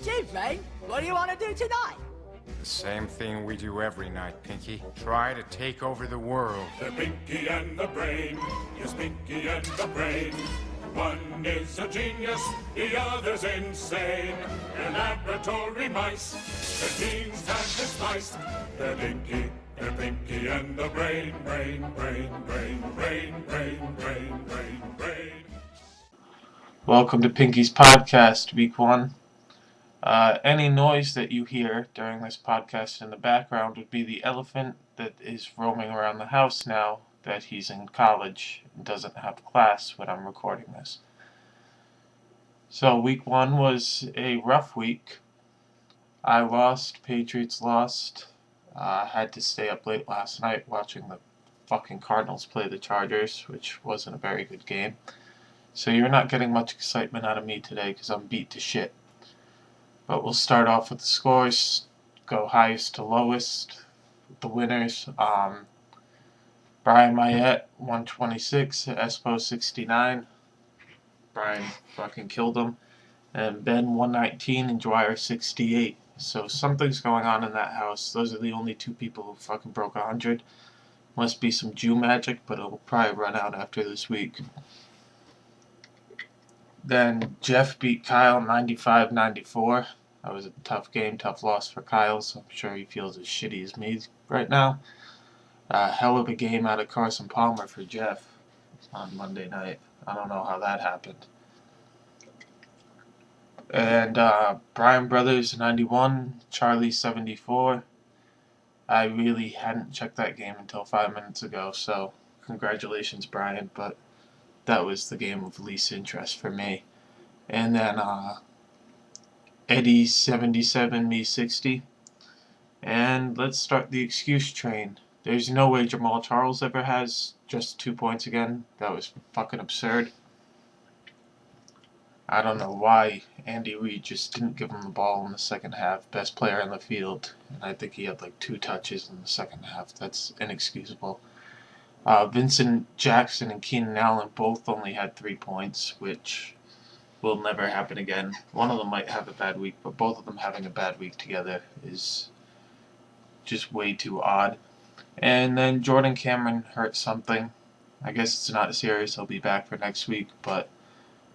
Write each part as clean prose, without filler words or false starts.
Gee, Brain, what do you want to do tonight? The same thing we do every night, Pinky. Try to take over the world. They're Pinky and the Brain. Yes, Pinky and the Brain. One is a genius, the other's insane. They're laboratory mice. Their genes have been spliced. They're Pinky and the Brain. Brain, brain, brain, brain, brain, brain, brain, brain. Welcome to Pinky's Podcast, Week 1. Any noise that you hear during this podcast in the background would be the elephant that is roaming around the house now that he's in college and doesn't have class when I'm recording this. So Week 1 was a rough week. I lost, Patriots lost. Had to stay up late last night watching the fucking Cardinals play the Chargers, which wasn't a very good game. So you're not getting much excitement out of me today because I'm beat to shit. But we'll start off with the scores, go highest to lowest, the winners. Brian Mayette, 126, Espo, 69. Brian fucking killed him. And Ben, 119, and Dwyer, 68. So something's going on in that house. Those are the only two people who fucking broke 100. Must be some Jew magic, but it'll probably run out after this week. Then Jeff beat Kyle 95-94. That was a tough game, tough loss for Kyle, so I'm sure he feels as shitty as me right now. Hell of a game out of Carson Palmer for Jeff on Monday night. I don't know how that happened. And Brian Brothers 91, Charlie 74. I really hadn't checked that game until 5 minutes ago, so congratulations, Brian, but that was the game of least interest for me. And then Eddie 77, me 60. And let's start the excuse train. There's no way Jamal Charles ever has just 2 points again. That was fucking absurd. I don't know why Andy Reid just didn't give him the ball in the second half. Best player on the field. And I think he had like 2 touches in the second half. That's inexcusable. Vincent Jackson and Keenan Allen both only had 3 points, which will never happen again. One of them might have a bad week, but both of them having a bad week together is just way too odd. And then Jordan Cameron hurt something. I guess it's not serious. He'll be back for next week, but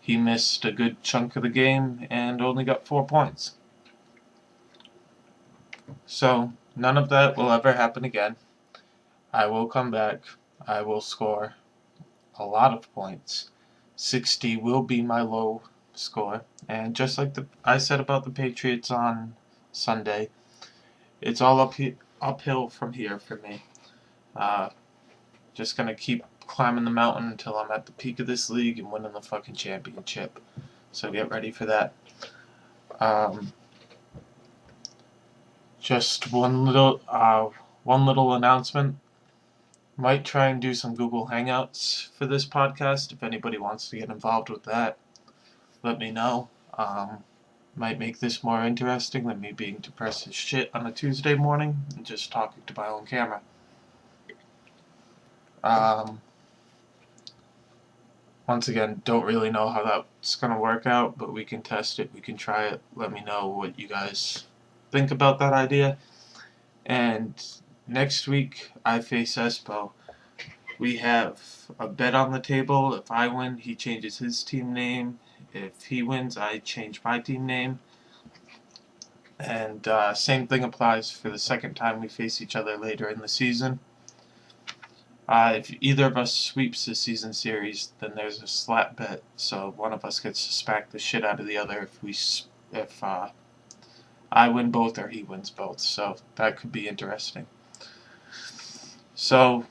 he missed a good chunk of the game and only got 4 points. So none of that will ever happen again. I will come back. I will score a lot of points. 60 will be my low score. And just like I said about the Patriots on Sunday, it's all uphill from here for me. Just going to keep climbing the mountain until I'm at the peak of this league and winning the fucking championship. So get ready for that. Just one little announcement. Might try and do some Google Hangouts for this podcast. If anybody wants to get involved with that, let me know. Might make this more interesting than me being depressed as shit on a Tuesday morning and just talking to my own camera. Once again, don't really know how that's going to work out, but we can test it. We can try it. Let me know what you guys think about that idea. And next week, I face Espo. We have a bet on the table. If I win, he changes his team name. If he wins, I change my team name. And same thing applies for the second time we face each other later in the season. If either of us sweeps the season series, then there's a slap bet. So one of us gets to smack the shit out of the other if I win both or he wins both. So that could be interesting. So,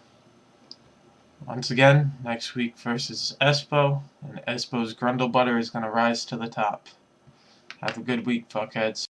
once again, next week versus Espo, and Espo's Grundle Butter is going to rise to the top. Have a good week, fuckheads.